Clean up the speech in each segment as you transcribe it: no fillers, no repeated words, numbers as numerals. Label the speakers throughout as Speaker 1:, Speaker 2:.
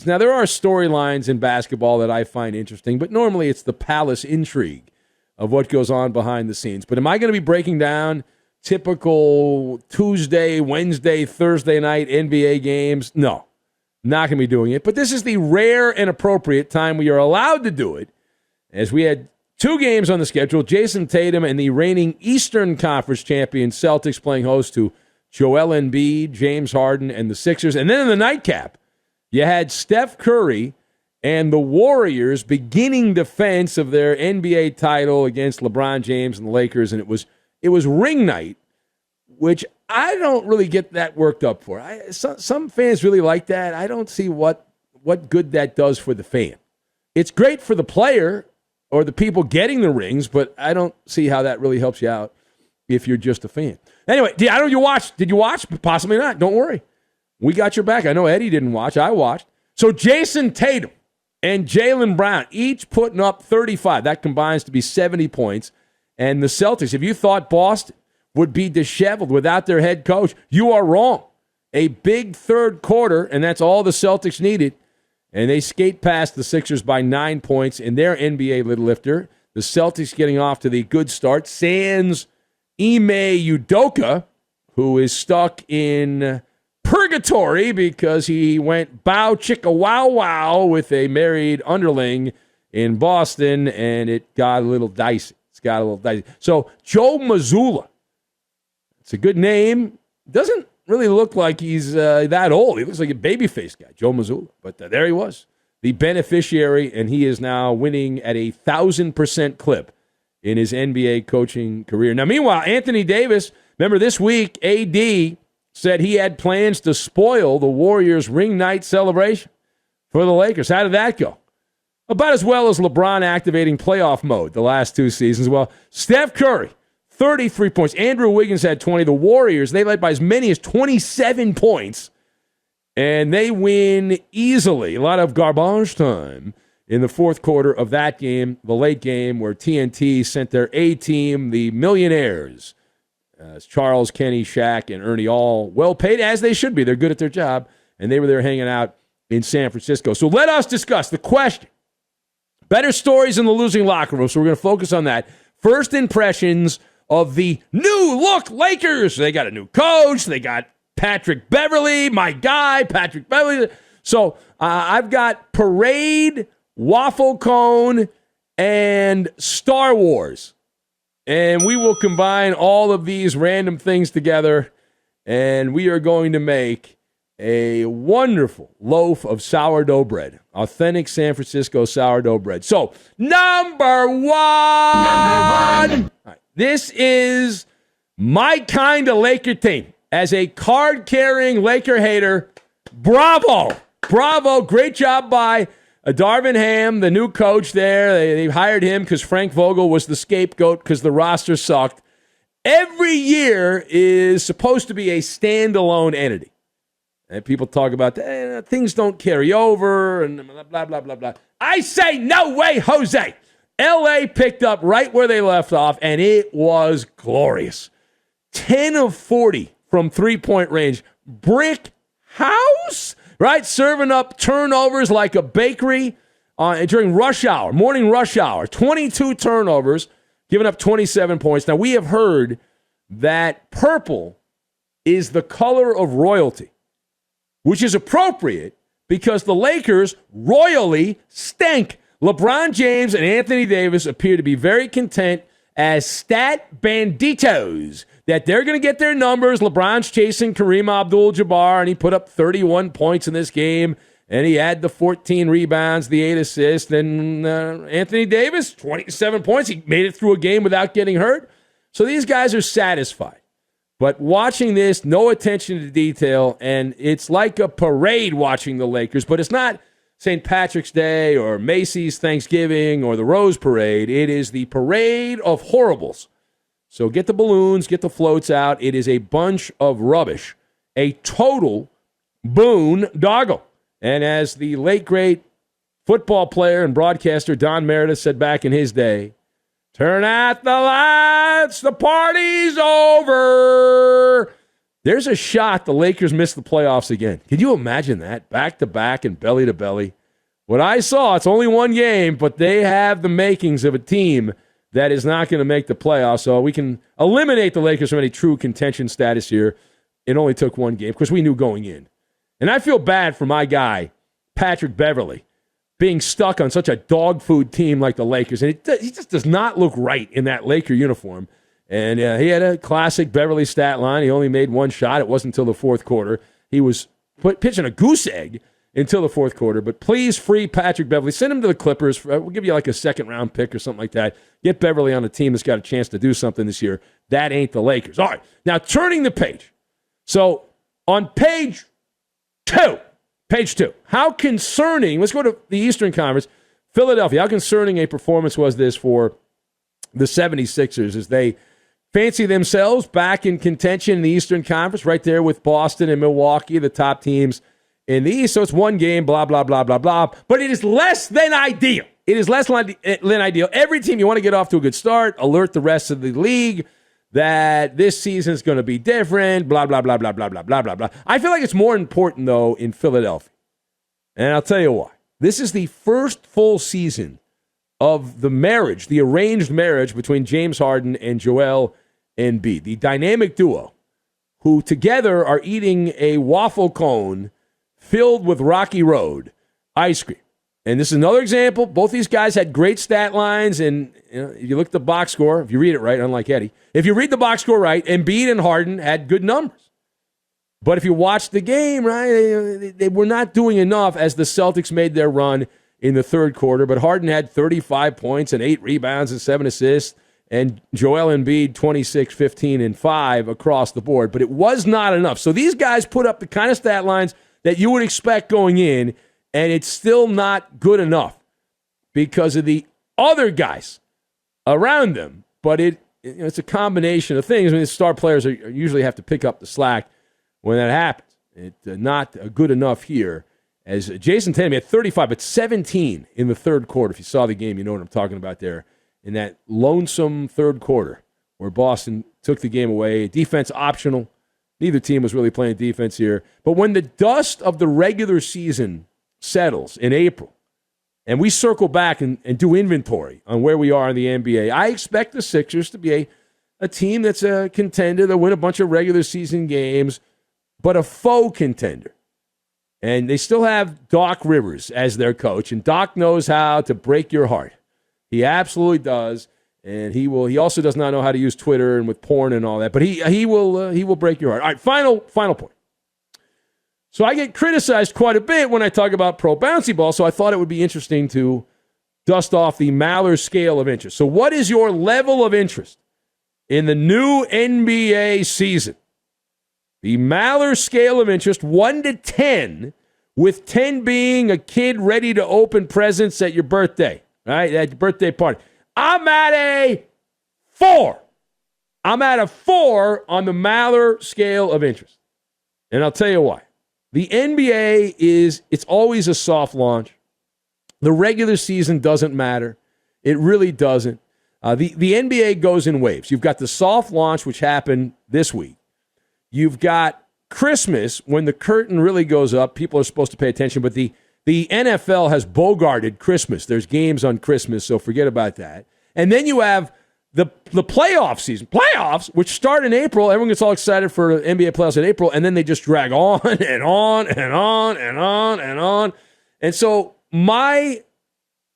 Speaker 1: scenes. Now, there are storylines in basketball that I find interesting, but normally it's the palace intrigue of what goes on behind the scenes. But am I going to be breaking down typical Tuesday, Wednesday, Thursday night NBA games? No, not going to be doing it. But this is the rare and appropriate time we are allowed to do it, as we had 2 games on the schedule. Jason Tatum and the reigning Eastern Conference champion Celtics playing host to Joel Embiid, James Harden, and the Sixers. And then in the nightcap, you had Steph Curry and the Warriors beginning defense of their NBA title against LeBron James and the Lakers, and it was ring night, which I don't really get that worked up for. Some fans really like that. I don't see what good that does for the fan. It's great for the player or the people getting the rings, but I don't see how that really helps you out if you're just a fan. Anyway, I know you watched. Did you watch? Possibly not. Don't worry. We got your back. I know Eddie didn't watch. I watched. So Jason Tatum and Jaylen Brown each putting up 35. That combines to be 70 points. And the Celtics, if you thought Boston would be disheveled without their head coach, you are wrong. A big third quarter, and that's all the Celtics needed. And they skate past the Sixers by 9 points in their NBA little lifter. The Celtics getting off to the good start. Sans Ime Udoka, who is stuck in purgatory because he went bow chicka wow wow with a married underling in Boston, and it got a little dicey. So Joe Mazzulla, it's a good name. Doesn't really look like he's that old. He looks like a babyface guy, Joe Mazzulla. But there he was, the beneficiary, and he is now winning at 1,000% clip in his NBA coaching career. Now, meanwhile, Anthony Davis, remember this week, AD said he had plans to spoil the Warriors' ring night celebration for the Lakers. How did that go? About as well as LeBron activating playoff mode the last 2 seasons. Well, Steph Curry, 33 points. Andrew Wiggins had 20. The Warriors, they led by as many as 27 points, and they win easily. A lot of garbage time in the fourth quarter of that game, the late game where TNT sent their A-team, the Millionaires, Charles, Kenny, Shaq, and Ernie, all well paid, as they should be. They're good at their job, and they were there hanging out in San Francisco. So let us discuss the question. Better stories in the losing locker room, so we're going to focus on that. First impressions of the new look Lakers. They got a new coach. They got Patrick Beverley, my guy, Patrick Beverley. So I've got Parade, Waffle Cone, and Star Wars. And we will combine all of these random things together, and we are going to make a wonderful loaf of sourdough bread. Authentic San Francisco sourdough bread. So, number one. All right, this is my kind of Laker team. As a card-carrying Laker hater, bravo. Bravo. Great job by Darvin Ham, the new coach there. They hired him because Frank Vogel was the scapegoat because the roster sucked. Every year is supposed to be a standalone entity. And people talk about things don't carry over and blah, blah, blah, blah. I say no way, Jose. L.A. picked up right where they left off, and it was glorious. 10 of 40 from three-point range. Brick house, right? Serving up turnovers like a bakery during rush hour, morning rush hour. 22 turnovers, giving up 27 points. Now, we have heard that purple is the color of royalty, which is appropriate because the Lakers royally stank. LeBron James and Anthony Davis appear to be very content as stat banditos, that they're going to get their numbers. LeBron's chasing Kareem Abdul-Jabbar, and he put up 31 points in this game, and he had the 14 rebounds, the 8 assists. And Anthony Davis, 27 points. He made it through a game without getting hurt. So these guys are satisfied. But watching this, no attention to detail, and it's like a parade watching the Lakers, but it's not St. Patrick's Day or Macy's Thanksgiving or the Rose Parade. It is the parade of horribles. So get the balloons, get the floats out. It is a bunch of rubbish, a total boondoggle. And as the late, great football player and broadcaster Don Meredith said back in his day, turn out the lights, the party's over. there's a shot the Lakers miss the playoffs again. Can you imagine that? Back-to-back and belly-to-belly. What I saw, it's only one game, but they have the makings of a team that is not going to make the playoffs. So we can eliminate the Lakers from any true contention status here. It only took one game because we knew going in. And I feel bad for my guy, Patrick Beverley, being stuck on such a dog food team like the Lakers. And he just does not look right in that Laker uniform. And he had a classic Beverly stat line. He only made one shot. It wasn't until the fourth quarter. He was pitching a goose egg until the fourth quarter. But please free Patrick Beverley. Send him to the Clippers. We'll give you like a second-round pick or something like that. Get Beverley on a team that's got a chance to do something this year. That ain't the Lakers. All right, now turning the page. So on page two, how concerning, let's go to the Eastern Conference, Philadelphia, how concerning a performance was this for the 76ers as they fancy themselves back in contention in the Eastern Conference, right there with Boston and Milwaukee, the top teams in the East. So it's one game, blah, blah, blah, blah, blah. But it is less than ideal. It is less than ideal. Every team, you want to get off to a good start, alert the rest of the league that this season is going to be different, blah, blah, blah, blah, blah, blah, blah, blah, blah. I feel like it's more important, though, in Philadelphia. And I'll tell you why. This is the first full season of the marriage, the arranged marriage between James Harden and Joel Embiid, the dynamic duo who together are eating a waffle cone filled with Rocky Road ice cream. And this is another example. Both these guys had great stat lines, and if you look at the box score, if you read it right, unlike Eddie, if you read the box score right, Embiid and Harden had good numbers. But if you watch the game, right, they were not doing enough as the Celtics made their run in the third quarter. But Harden had 35 points and 8 rebounds and 7 assists, and Joel Embiid 26, 15, and 5 across the board. But it was not enough. So these guys put up the kind of stat lines that you would expect going in, and it's still not good enough because of the other guys around them. But it's a combination of things. I mean, the star players usually have to pick up the slack when that happens. It's not good enough here. As Jason Tatum had 35, but 17 in the third quarter. If you saw the game, you know what I'm talking about there. In that lonesome third quarter where Boston took the game away. Defense optional. Neither team was really playing defense here. But when the dust of the regular season settles in April, and we circle back and do inventory on where we are in the NBA, I expect the Sixers to be a team that's a contender. They'll win a bunch of regular season games, but a faux contender. And they still have Doc Rivers as their coach, and Doc knows how to break your heart. He absolutely does, and he also does not know how to use Twitter and with porn and all that, but he will break your heart. All right, final point. So I get criticized quite a bit when I talk about pro bouncy ball, so I thought it would be interesting to dust off the Maller scale of interest. So what is your level of interest in the new NBA season? The Maller scale of interest, 1 to 10, with 10 being a kid ready to open presents at your birthday, right? At your birthday party. I'm at a 4. I'm at a 4 on the Maller scale of interest. And I'll tell you why. The NBA it's always a soft launch. The regular season doesn't matter. It really doesn't. The NBA goes in waves. You've got the soft launch, which happened this week. You've got Christmas, when the curtain really goes up. People are supposed to pay attention, but the NFL has bogarted Christmas. There's games on Christmas, so forget about that. And then you have the playoff season. Playoffs, which start in April. Everyone gets all excited for NBA playoffs in April, and then they just drag on and on and on and on and on. And so my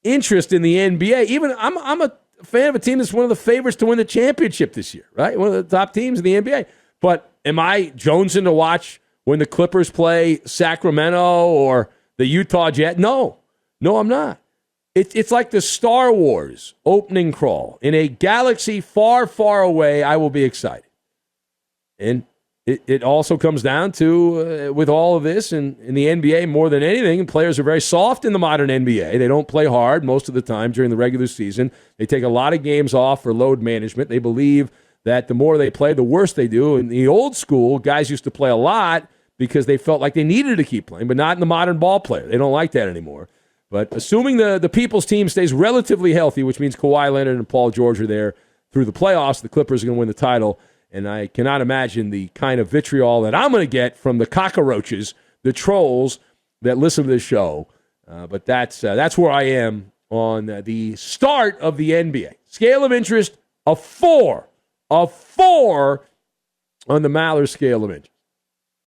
Speaker 1: interest in the NBA, even I'm a fan of a team that's one of the favorites to win the championship this year, right? One of the top teams in the NBA. But am I jonesing to watch when the Clippers play Sacramento or the Utah Jazz? No, I'm not. It's like the Star Wars opening crawl. In a galaxy far, far away, I will be excited. And it also comes down to, with all of this, and in the NBA more than anything, players are very soft in the modern NBA. They don't play hard most of the time during the regular season. They take a lot of games off for load management. They believe that the more they play, the worse they do. In the old school, guys used to play a lot because they felt like they needed to keep playing, but not in the modern ball player. They don't like that anymore. But assuming the people's team stays relatively healthy, which means Kawhi Leonard and Paul George are there through the playoffs, the Clippers are going to win the title. And I cannot imagine the kind of vitriol that I'm going to get from the cockroaches, the trolls that listen to this show. But that's where I am on the start of the NBA. Scale of interest, a 4. A 4 on the Maller scale of interest.